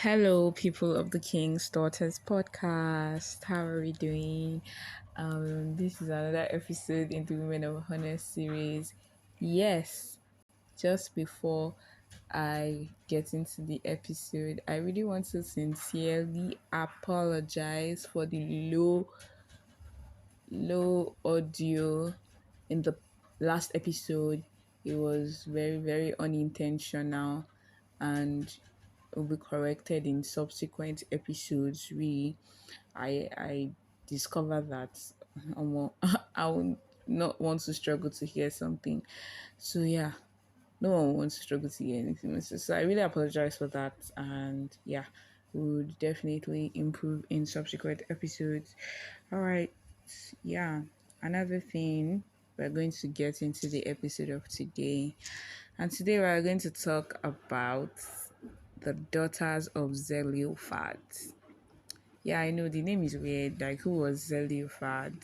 Hello, people of the King's Daughters podcast. How are we doing? This is another episode in the Women of Honor series. Yes, just before I get into the episode, I really want to sincerely apologize for the low audio in the last episode. It was very unintentional and will be corrected in subsequent episodes. I discovered that I would not want to struggle to hear something. So yeah, no one wants to struggle to hear anything. So I really apologize for that, and yeah, we would definitely improve in subsequent episodes. All right, yeah. Another thing, we're going to get into the episode of today, and today we're going to talk about the daughters of Zelophehad. Yeah, I know the name is weird. Like, who was Zelophehad?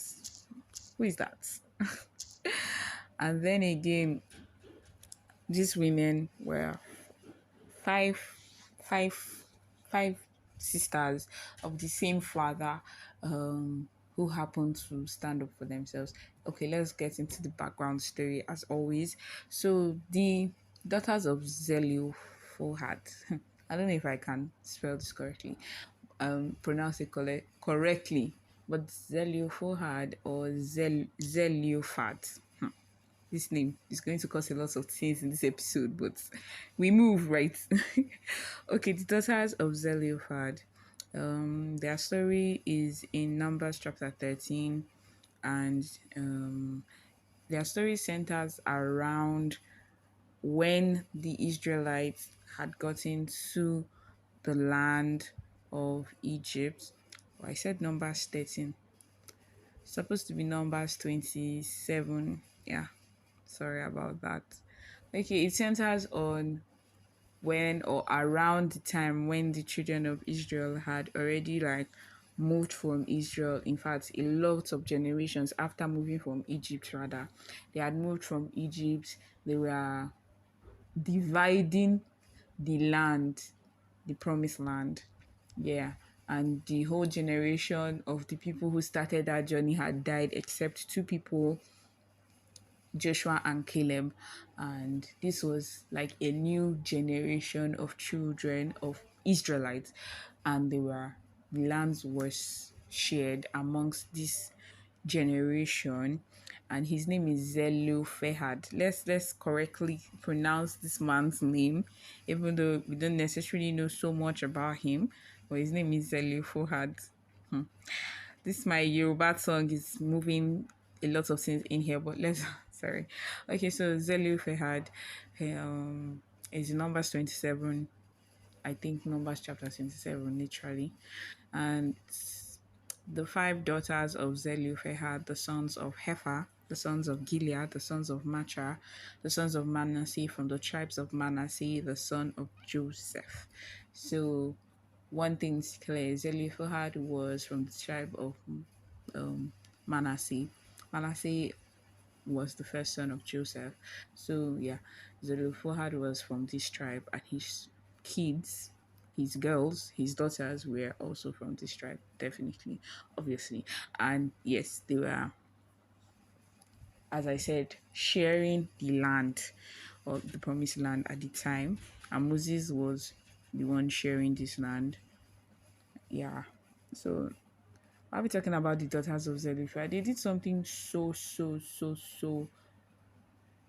Who is that? And then again, these women were five, five, five sisters of the same father, who happened to stand up for themselves. Okay, let's get into the background story as always. So the daughters of Zelophehad. I don't know if I can spell this correctly, pronounce it correctly, but Zelophehad or Zelophehad. This name is going to cause a lot of things in this episode, but we move right. Okay, the daughters of Zelophehad. Their story is in Numbers chapter 13, and their story centers around when the Israelites had gotten to the land of Egypt. Well, I said Numbers 13. Supposed to be Numbers 27. Yeah, sorry about that. Okay, it centers on when or around the time when the children of Israel had already moved from Israel. In fact, a lot of generations after moving from Egypt, rather, they had moved from Egypt. They were dividing the land, the promised land. Yeah. And the whole generation of the people who started that journey had died, except two people, Joshua and Caleb. And this was like a new generation of children of Israelites. And the lands was shared amongst this generation, and his name is Zelophehad. Let's correctly pronounce this man's name, even though we don't necessarily know so much about him. But his name is Zelophehad. This my Yoruba song is moving a lot of things in here, but let's sorry. Okay, so Zelophehad is in Numbers 27. I think Numbers chapter 27, literally. And the five daughters of Zelophehad, the sons of Hefer, the sons of Gilead, the sons of Machar, the sons of Manasseh, from the tribes of Manasseh, the son of Joseph. So one thing's clear, Zelophehad was from the tribe of Manasseh. Manasseh was the first son of Joseph. So yeah, Zelophehad was from this tribe, and his kids, his girls, his daughters were also from this tribe, definitely, obviously. And yes, they were, as I said, sharing the land or the promised land at the time. And Moses was the one sharing this land. Yeah. So I'll be talking about the daughters of Zelophehad. They did something so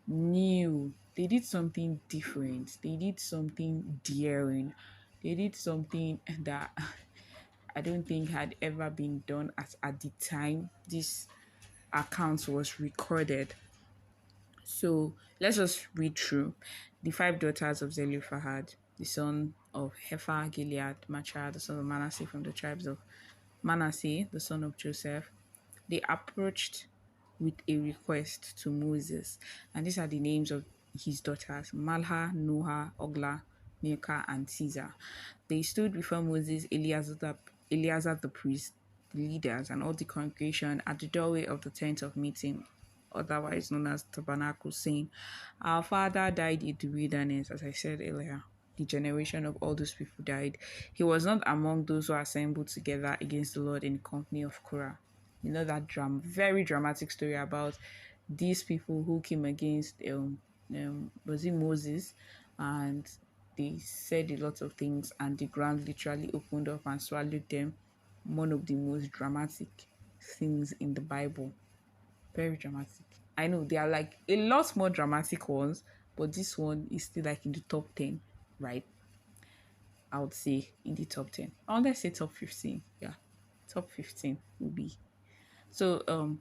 new. They did something different. They did something daring. They did something that I don't think had ever been done at the time this account was recorded. So let's just read through the five daughters of Zelophehad, the son of Hefer, Gilead, Machar, the son of Manasseh from the tribes of Manasseh, the son of Joseph. They approached with a request to Moses, and these are the names of his daughters: Malha, Noah, Ogla, Milcah, and Caesar. They stood before Moses, Eleazar the priest, the leaders, and all the congregation at the doorway of the tent of meeting, otherwise known as tabernacle, saying, "Our father died in the wilderness," as I said earlier. the generation of all those people died. He was not among those who assembled together against the Lord in the company of Korah. You know that very dramatic story about these people who came against was it Moses, and they said a lot of things, and the ground literally opened up and swallowed them. One of the most dramatic things in the Bible. Very dramatic. I know there are like a lot more dramatic ones, but this one is still like in the top 10, right? I would say in the top 10. Oh, let's say top 15. Yeah. Top 15 will be. So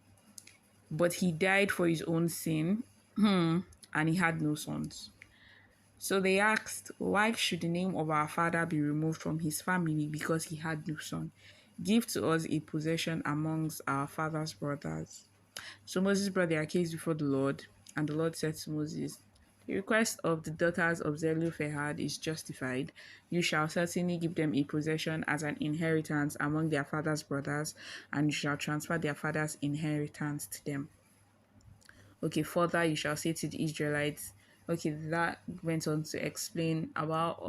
but he died for his own sin, and he had no sons. So they asked, why should the name of our father be removed from his family because he had no son? Give to us a possession amongst our father's brothers. So Moses brought their case before the Lord, and the Lord said to Moses, the request of the daughters of Zelophehad is justified. You shall certainly give them a possession as an inheritance among their father's brothers, and you shall transfer their father's inheritance to them. Okay, further you shall say to the Israelites. Okay, that went on to explain about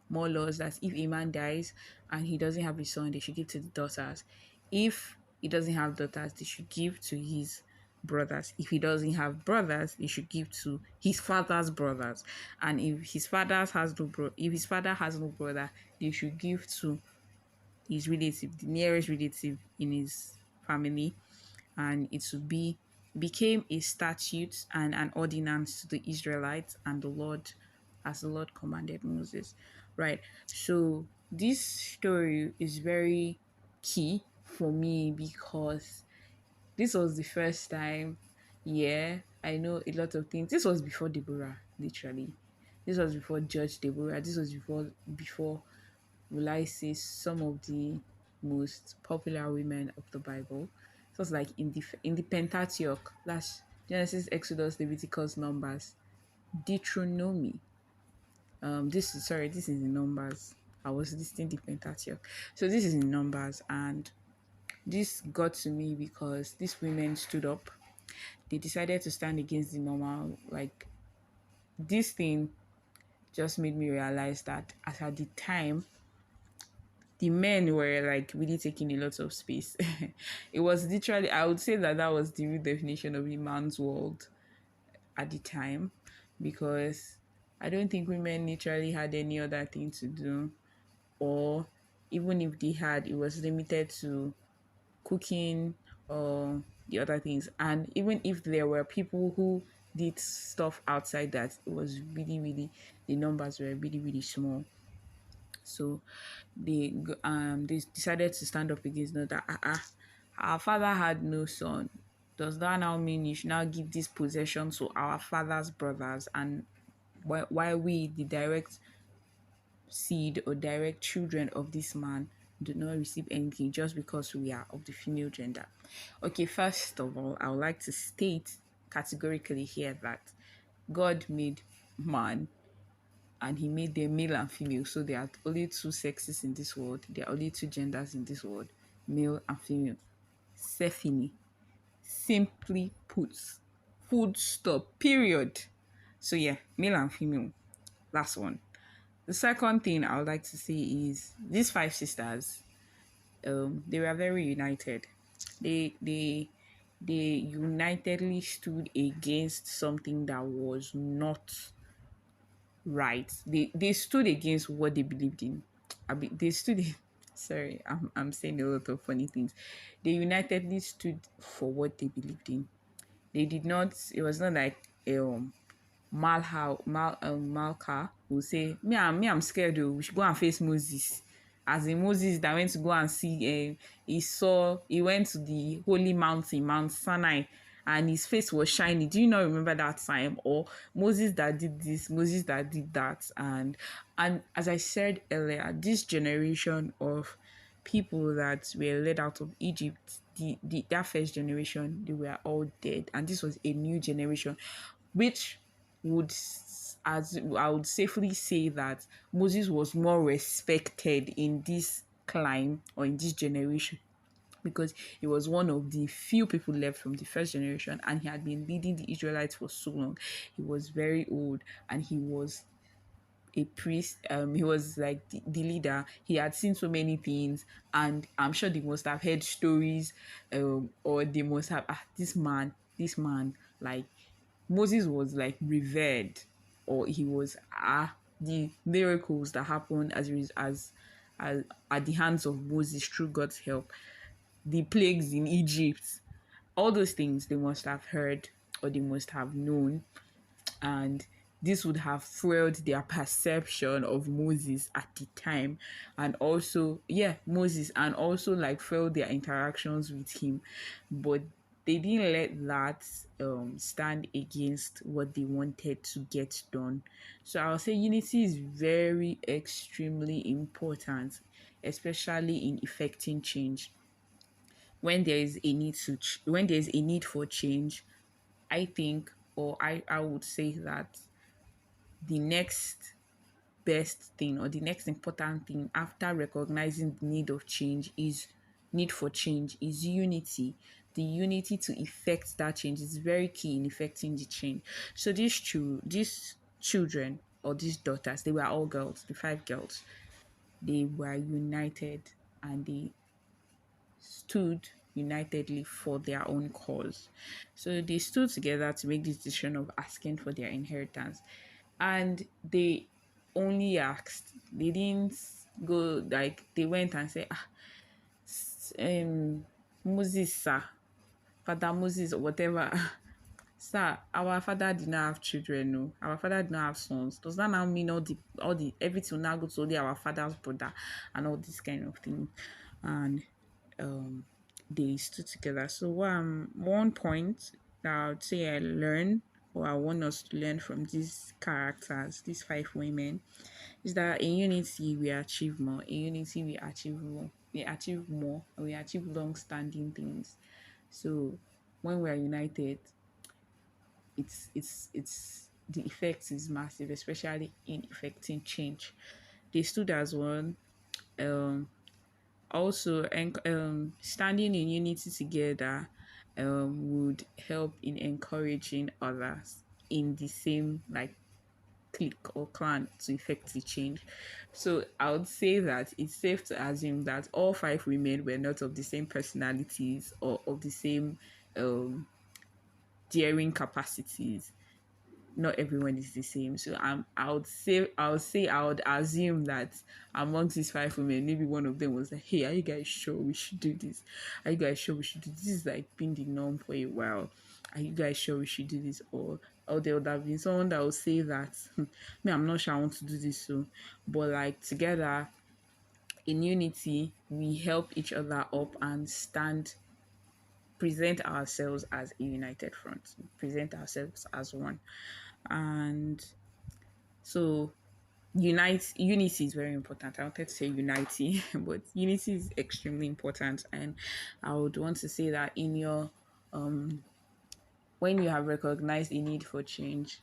more laws that if a man dies and he doesn't have a son, they should give to the daughters. If he doesn't have daughters, they should give to his brothers. If he doesn't have brothers, they should give to his father's brothers. And if his father has no brother, they should give to his relative, the nearest relative in his family, and it would be became a statute and an ordinance to the Israelites and the Lord, as the Lord commanded Moses. Right. So this story is very key for me because this was the first time. Yeah, I know a lot of things. This was before Deborah, literally. This was before Judge Deborah. This was before will I say some of the most popular women of the Bible. So it's like in the Pentateuch, that's Genesis, Exodus, Leviticus, Numbers, Deuteronomy. This is in Numbers. I was listing the Pentateuch. So this is in Numbers, and this got to me because these women stood up. They decided to stand against the normal. Like this thing just made me realize that at the time the men were like really taking a lot of space. It was literally, I would say that was the real definition of a man's world at the time, because I don't think women literally had any other thing to do, or even if they had, it was limited to cooking or the other things. And even if there were people who did stuff outside that, it was really, really, the numbers were really, really small. So they decided to stand up against that. Our father had no son. Does that now mean you should now give this possession to our father's brothers, and why we, the direct seed or direct children of this man, do not receive anything just because we are of the female gender? Okay, first of all, I would like to state categorically here that God made man and he made them male and female. So there are only two sexes in this world. There are only two genders in this world, male and female. Stephanie, simply put, full stop, period. So yeah, male and female. Last one. The second thing I would like to say is these five sisters, they were very united. They unitedly stood against something that was not right. They stood against what they believed in. They stood. Sorry, I'm saying a lot of funny things. They unitedly stood for what they believed in. They did not. It was not like Malka will say, I'm scared. Oh, we should go and face Moses. As in Moses that went to go and see, he went to the holy mountain, Mount Sinai, and his face was shiny. Do you not remember that time? Or Moses that did this, Moses that did that, and as I said earlier, this generation of people that were led out of Egypt, that first generation, they were all dead, and this was a new generation, which would, as I would safely say that Moses was more respected in this climb or in this generation, because he was one of the few people left from the first generation, and he had been leading the Israelites for so long. He was very old, and he was a priest. He was like the leader. He had seen so many things, and I'm sure they must have heard stories, or they must have, this man, like Moses was like revered, or he was, the miracles that happened as at the hands of Moses through God's help, the plagues in Egypt, all those things they must have heard or they must have known, and this would have fueled their perception of Moses at the time, and also, yeah, Moses, and also like fueled their interactions with him. But they didn't let that stand against what they wanted to get done. So I'll say unity is very extremely important, especially in effecting change. When there is a need when there's a need for change, I think, or I would say that the next best thing, or the next important thing after recognizing the need for change is unity. The unity to effect that change is very key in effecting the change. So these children, or these daughters, they were all girls, the five girls. They were united, and they stood unitedly for their own cause. So they stood together to make this decision of asking for their inheritance. And they only asked. They didn't go, like, they went and said, Moses, sir, Father Moses, or whatever. Sir, our father did not have children, no. Our father did not have sons. Does that now mean all the everything will now go to only our father's brother and all this kind of thing? And um they stood together. So one point that I would say I learned, or I want us to learn from these characters, these five women, is that in unity we achieve more. In unity we achieve more. We achieve more, and we achieve long-standing things. So when we are united, it's the effect is massive, especially in effecting change. They stood as one. Um, Also, and standing in unity together would help in encouraging others in the same, like, clique or clan to effect the change. So I would say that it's safe to assume that all five women were not of the same personalities or of the same um daring capacities. Not everyone is the same. So I would assume that amongst these five women, maybe one of them was like, "Hey, are you guys sure we should do this? Are you guys sure we should do this? This is like been the norm for a while. Are you guys sure we should do this?" Or there would have been someone that would say that, me, I'm not sure I want to do this. So, but like together in unity, we help each other up and present ourselves as a united front, present ourselves as one. And so unity is very important. I wanted to say unity, but unity is extremely important. And I would want to say that in your when you have recognized a need for change,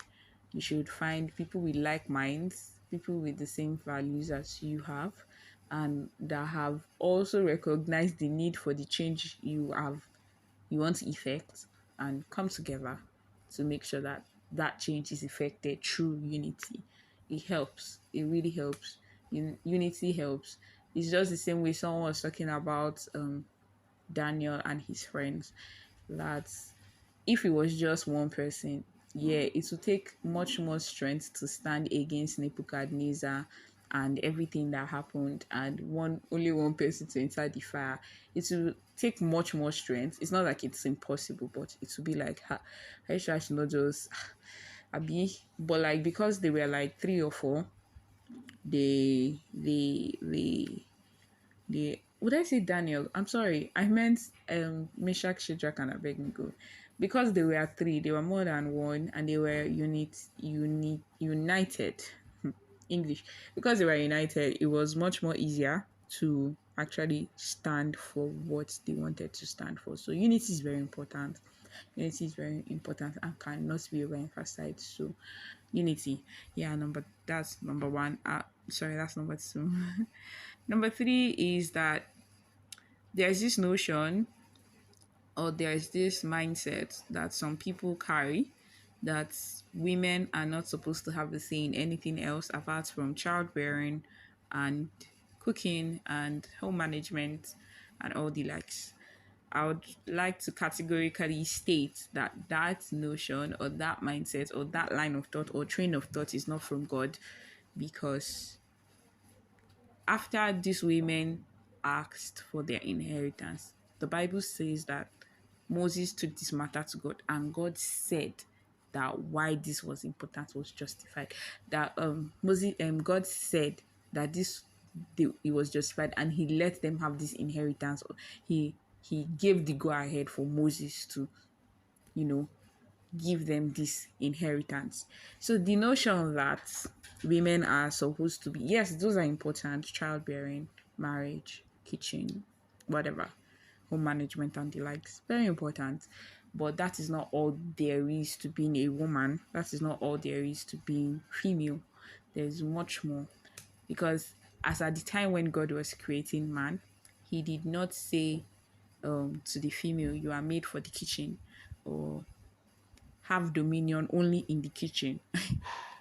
you should find people with like minds, people with the same values as you have, and that have also recognized the need for the change you want to effect, and come together to make sure that that change is effected through unity. It helps. It really helps. Unity helps. It's just the same way someone was talking about Daniel and his friends. That if it was just one person, yeah, it would take much more strength to stand against Nebuchadnezzar and everything that happened, and only one person to enter the fire. It will take much more strength. It's not like it's impossible, but it will be like, I sure I should not just Abi. But like, because they were like three or four, they would I say Daniel? I'm sorry, I meant Meshach, Shadrach, and Abednego. Because they were three, they were more than one, and they were united. English. Because they were united, it was much more easier to actually stand for what they wanted to stand for. So unity is very important. Unity is very important and cannot be overemphasized. So unity, yeah, that's number one. Sorry, that's number two. Number three is that there's this notion, or there's this mindset that some people carry, that women are not supposed to have the say in anything else apart from childbearing and cooking and home management and all the likes. I would like to categorically state that that notion or that mindset or that line of thought or train of thought is not from God, because after these women asked for their inheritance, the Bible says that Moses took this matter to God, and God said that why this was important was justified. That God said that it was justified, and He let them have this inheritance. He gave the go ahead for Moses to, you know, give them this inheritance. So the notion that women are supposed to be, yes, those are important: childbearing, marriage, kitchen, whatever, home management, and the likes, very important. But that is not all there is to being a woman. That is not all there is to being female. There's much more. Because as at the time when God was creating man, He did not say to the female, "You are made for the kitchen," or "have dominion only in the kitchen,"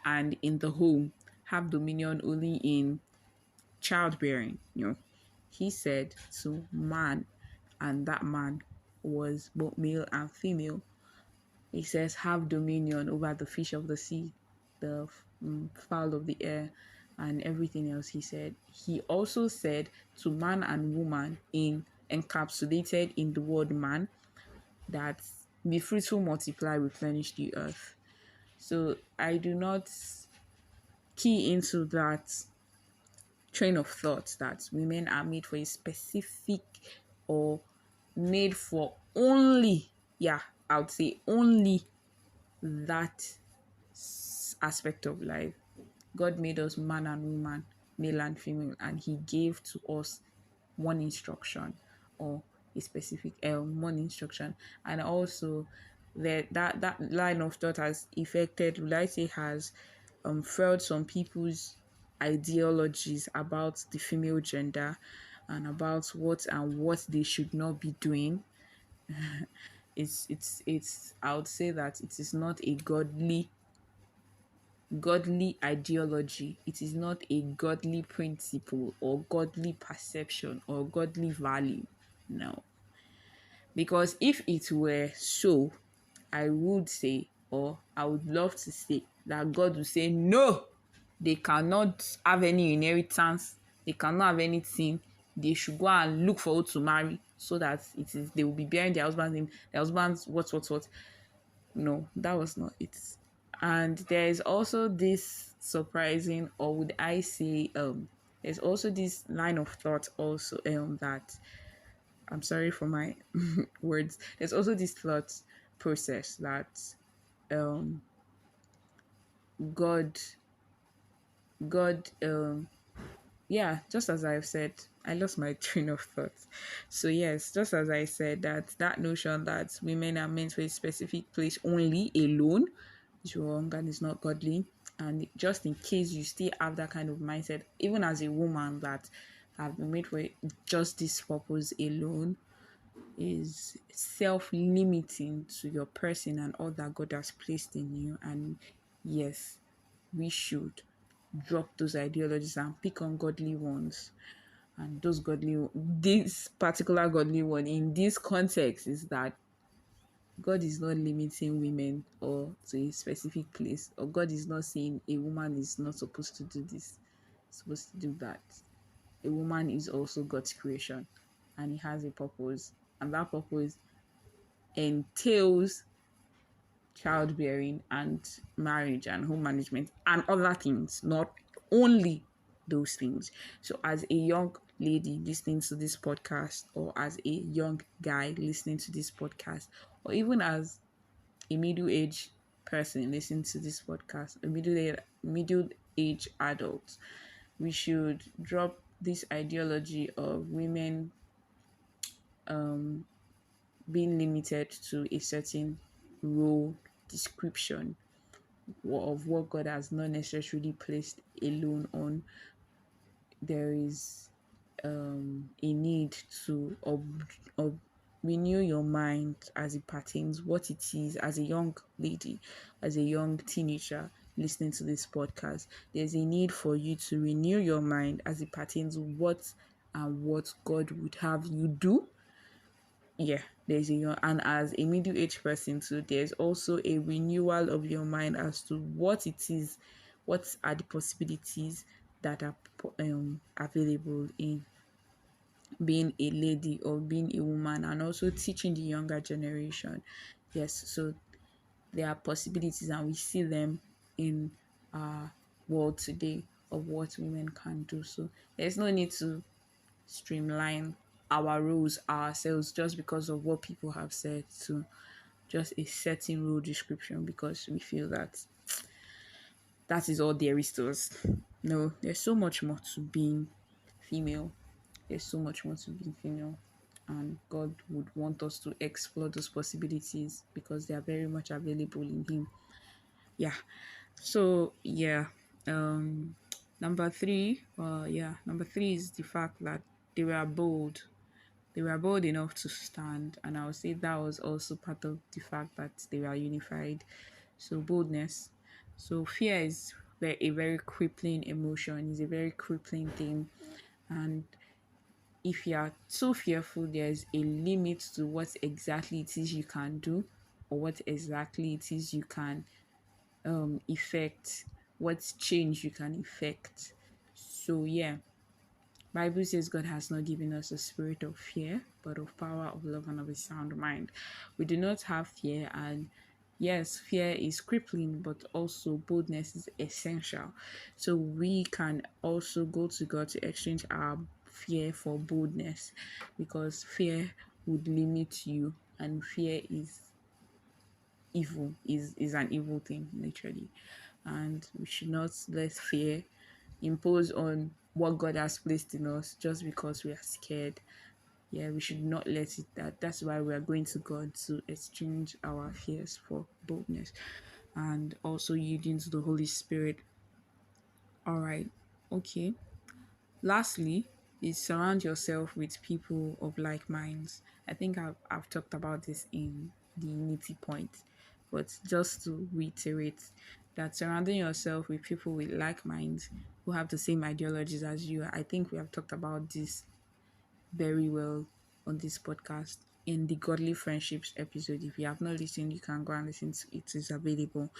and in the home, "have dominion only in childbearing." He said to man, and that man was both male and female. He says, "Have dominion over the fish of the sea, the fowl of the air, and everything else." He said. He also said to man and woman, in encapsulated in the word man, that "be fruitful, multiply, replenish the earth." So I do not key into that train of thought that women are made for a specific, or made for only, yeah, I would say only that aspect of life. God made us man and woman, male and female, and He gave to us one instruction, or a specific one instruction. And also that line of thought has affected, will I say, has furthered some people's ideologies about the female gender, and about what they should not be doing. It's I would say that it is not a godly ideology. It is not a godly principle or godly perception or godly value. No. Because if it were so, I would say, or I would love to say, that God would say, "No, they cannot have any inheritance, they cannot have anything. They should go and look for who to marry, so that they will be bearing their husband's name, their husband's what." No, that was not it. And there's also this surprising, or would I say, there's also this line of thought also, that, I'm sorry for my words. There's also this thought process that um God God yeah, just as I've said, I lost my train of thought. So yes, just as I said, that notion that women are meant for a specific place only alone is wrong and is not godly. And just in case you still have that kind of mindset, even as a woman that have been made for just this purpose alone, is self-limiting to your person and all that God has placed in you. And yes, we should drop those ideologies and pick on godly ones. And this particular godly one in this context is that God is not limiting women or to a specific place, or God is not saying a woman is not supposed to do this, supposed to do that. A woman is also God's creation, and He has a purpose, and that purpose entails childbearing and marriage and home management and other things, not only those things. So, as a young lady listening to this podcast, or as a young guy listening to this podcast, or even as a middle-aged person listening to this podcast, a middle-aged adult, we should drop this ideology of women being limited to a certain role description of what God has not necessarily placed alone on. There is a need to renew your mind as it pertains what it is as a young lady, as a young teenager listening to this podcast. There's a need for you to renew your mind as it pertains what and what God would have you do. Yeah, there's a and as a middle-aged person too, there's also a renewal of your mind as to what it is, what are the possibilities that are available in being a lady or being a woman, and also teaching the younger generation. Yes, so there are possibilities and we see them in our world today of what women can do. So there's no need to streamline our roles ourselves just because of what people have said to just a certain role description, because we feel that that is all there is to us. No, there's so much more to being female. There's so much more to being female. And God would want us to explore those possibilities because they are very much available in Him. Yeah. So, yeah. Um, number three is the fact that they were bold. They were bold enough to stand. And I would say that was also part of the fact that they were unified. So, boldness. So, fear is a very crippling emotion, is a very crippling thing. And if you are too fearful, there's a limit to what exactly it is you can do, or what exactly it is you can effect, what change you can effect. So yeah, Bible says God has not given us a spirit of fear, but of power, of love, and of a sound mind. We do not have fear, and yes, fear is crippling, but also boldness is essential. So we can also go to God to exchange our fear for boldness, because fear would limit you, and fear is evil, is an evil thing, literally. And we should not let fear impose on what God has placed in us just because we are scared. Yeah, we should not let it that. That's why we are going to God to exchange our fears for boldness, and also yielding to the Holy Spirit. All right. Okay. Lastly, is surround yourself with people of like minds. I think I've talked about this in the unity point, but just to reiterate that surrounding yourself with people with like minds who have the same ideologies as you, I think we have talked about this very well on this podcast in the Godly Friendships episode. If you have not listened, you can go and listen to it. It is available.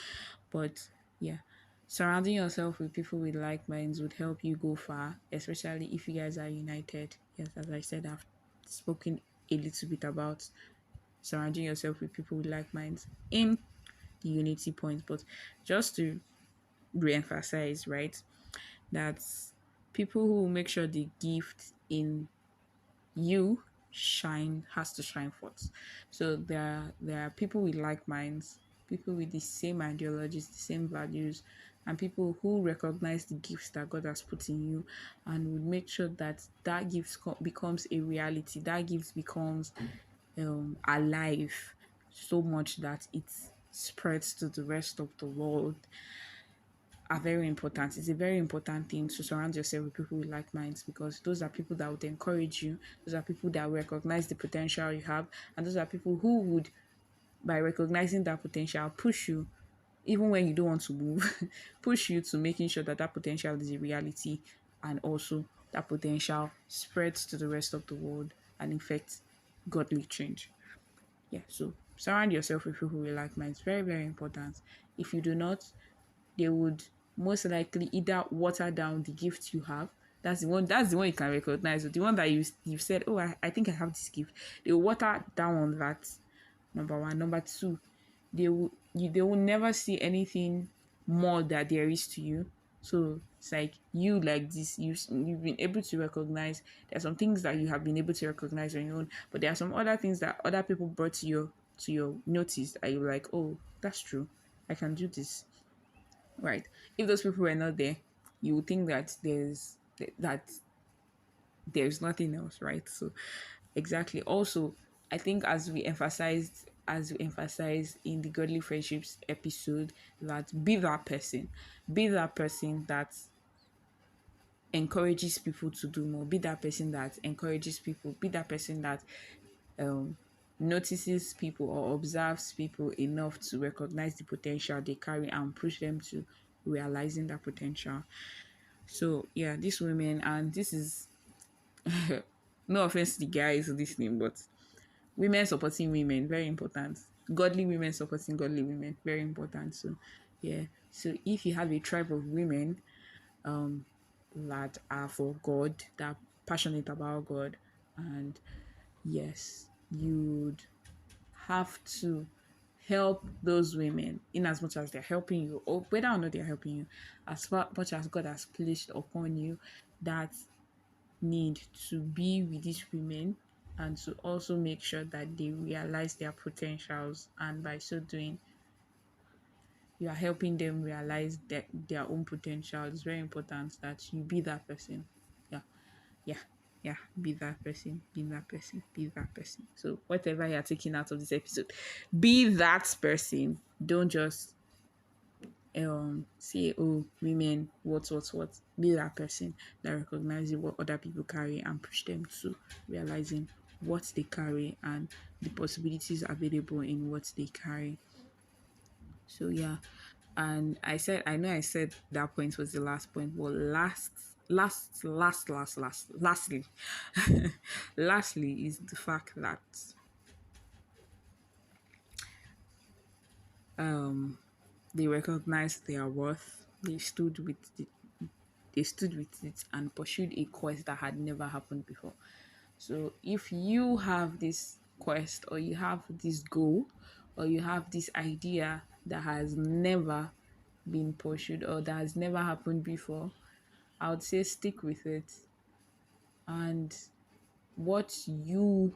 But yeah, surrounding yourself with people with like minds would help you go far, especially if you guys are united. Yes, as I said, I've spoken a little bit about surrounding yourself with people with like minds in the unity point. But just to re-emphasize, right, that people who make sure the gift in you shine has to shine forth. So there are people with like minds, people with the same ideologies, the same values, and people who recognize the gifts that God has put in you, and would make sure that that gift becomes a reality. That gift becomes alive so much that it spreads to the rest of the world, are very important. It's a very important thing to surround yourself with people with like minds, because those are people that would encourage you. Those are people that recognize the potential you have, and those are people who would, by recognizing that potential, push you even when you don't want to move, push you to making sure that that potential is a reality, and also that potential spreads to the rest of the world and affects godly change. Yeah, so surround yourself with people with like minds. Very, very important. If you do not, they would most likely either water down the gift you have. That's the one you can recognize. The one that you've said, oh, I think I have this gift. They will water down on that. Number one. Number two, they will never see anything more that there is to you. So it's like you, like this, you've been able to recognize. There are some things that you have been able to recognize on your own, but there are some other things that other people brought to your notice, and you're like, oh, that's true, I can do this. Right. If those people were not there, you would think that that there's nothing else, right? So exactly. Also, I think as we emphasized in the Godly Friendships episode, that be that person that encourages people to do more, be that person that encourages people, be that person that notices people or observes people enough to recognize the potential they carry and push them to realizing that potential. So yeah, these women, and this is no offense to the guys listening, but women supporting women, very important. Godly women supporting godly women, very important. So yeah. So if you have a tribe of women that are for God, that are passionate about God, and yes, you'd have to help those women in as much as they're helping you, or whether or not they're helping you, as much as God has placed upon you that need to be with these women, and to also make sure that they realize their potentials, and by so doing you are helping them realize their own potential. It's very important that you be that person. Yeah, yeah, yeah. Be that person. Be that person. Be that person. So whatever you're taking out of this episode, be that person. Don't just say, oh, women, what. Be that person that recognizes what other people carry and push them to realizing what they carry and the possibilities available in what they carry. So yeah, and I know I said that point was the last point, but lastly, lastly is the fact that they recognized their worth. They stood with it and pursued a quest that had never happened before. So if you have this quest, or you have this goal, or you have this idea that has never been pursued or that has never happened before, I would say stick with it. And what you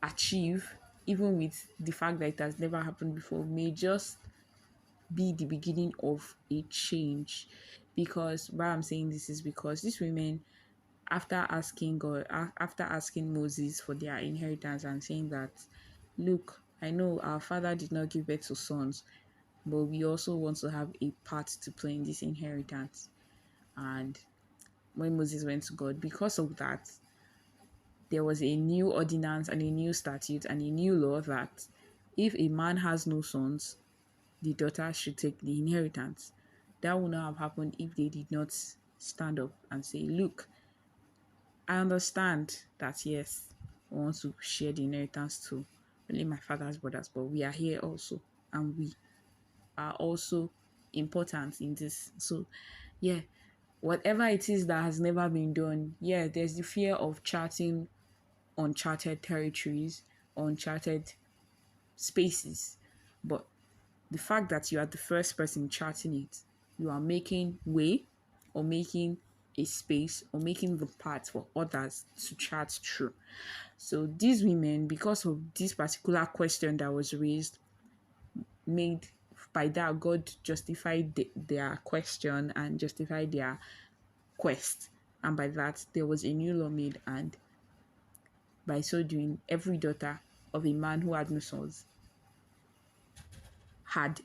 achieve, even with the fact that it has never happened before, may just be the beginning of a change. Because why I'm saying this is because these women, after asking God, after asking Moses for their inheritance and saying that, look, I know our father did not give birth to sons, but we also want to have a part to play in this inheritance. And when Moses went to God, because of that, there was a new ordinance and a new statute and a new law that if a man has no sons, the daughter should take the inheritance. That would not have happened if they did not stand up and say, look, I understand that yes, I want to share the inheritance to only my father's brothers, but we are here also, and we are also important in this. So, yeah, whatever it is that has never been done, yeah, there's the fear of charting uncharted territories, uncharted spaces, but the fact that you are the first person charting it, you are making way, or making a space, or making the path for others to chart through. So these women, because of this particular question that was raised, made by that God justified their question and justified their quest. And by that, there was a new law made, and by so doing, every daughter of a man who had no sons had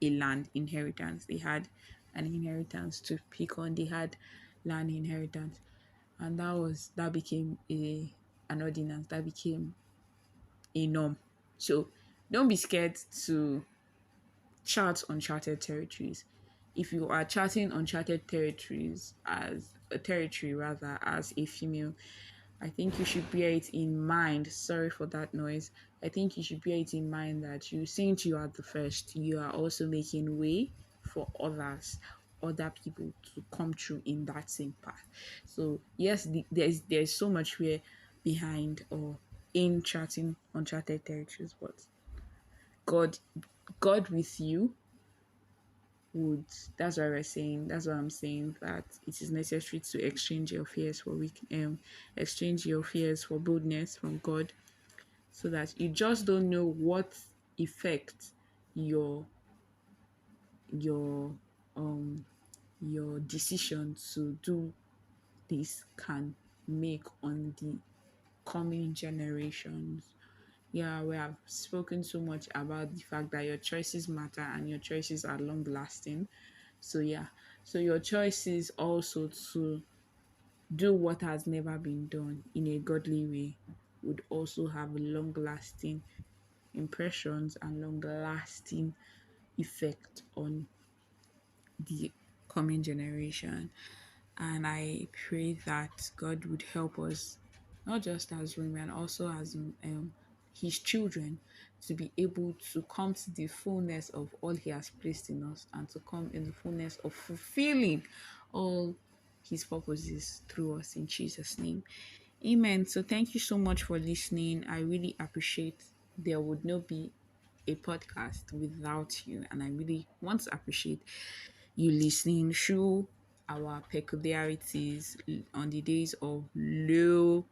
a land inheritance. They had an inheritance to pick on. They had land inheritance, and that became an ordinance. That became a norm. So don't be scared to chart uncharted territories. If you are charting uncharted territories as a territory, rather as a female, I think you should bear it in mind. Sorry for that noise. I think you should bear it in mind that you, since you are the first, you are also making way for other people to come through in that same path. So yes, there's so much fear behind or in charting uncharted territories, but God, God with you would. That's why we're saying. That's why I'm saying that it is necessary to exchange your fears for exchange your fears for boldness from God, so that you just don't know what effect your your um your decision to do this can make on the coming generations. Yeah, we have spoken so much about the fact that your choices matter and your choices are long lasting. So yeah, so your choice is also to do what has never been done in a godly way. would also have long lasting impressions and long lasting effect on the coming generation. And I pray that God would help us, not just as women, also as His children, to be able to come to the fullness of all He has placed in us and to come in the fullness of fulfilling all His purposes through us in Jesus' name. Amen. So thank you so much for listening. I really appreciate. There would not be a podcast without you, and I really want to appreciate you listening through our peculiarities on the days of low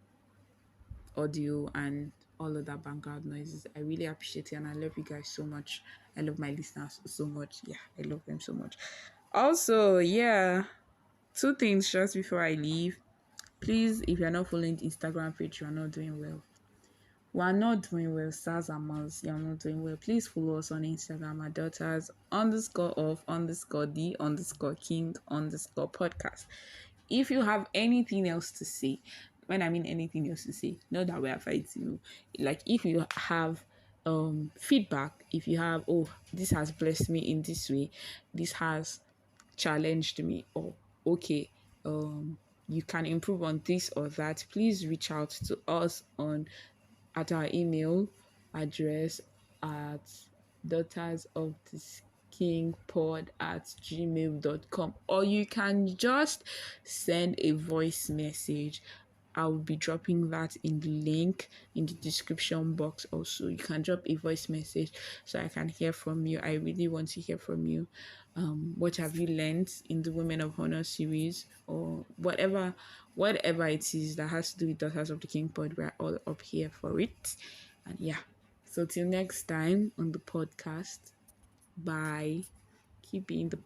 audio and all of that background noises. I really appreciate it, and I love you guys so much. I love my listeners so much. Yeah, I love them so much. Also, yeah, two things just before I leave. Please, if you're not following the Instagram page, you are not doing well. We are not doing well, stars and moms. You are not doing well. Please follow us on Instagram at daughters underscore of underscore the underscore king underscore podcast. If you have anything else to say, when I mean anything else to say, not that we are fighting you. Like if you have feedback, if you have, oh, this has blessed me in this way, this has challenged me, or okay, you can improve on this or that, please reach out to us on at our email address at daughters of the king pod at gmail.com, or you can just send a voice message. I will be dropping that in the link in the description box. Also, you can drop a voice message so I can hear from you. I really want to hear from you. What have you learned in the Women of Honor series, or whatever it is that has to do with Daughters of the King pod? We're all up here for it. And yeah, so till next time on the podcast, bye. Keep being the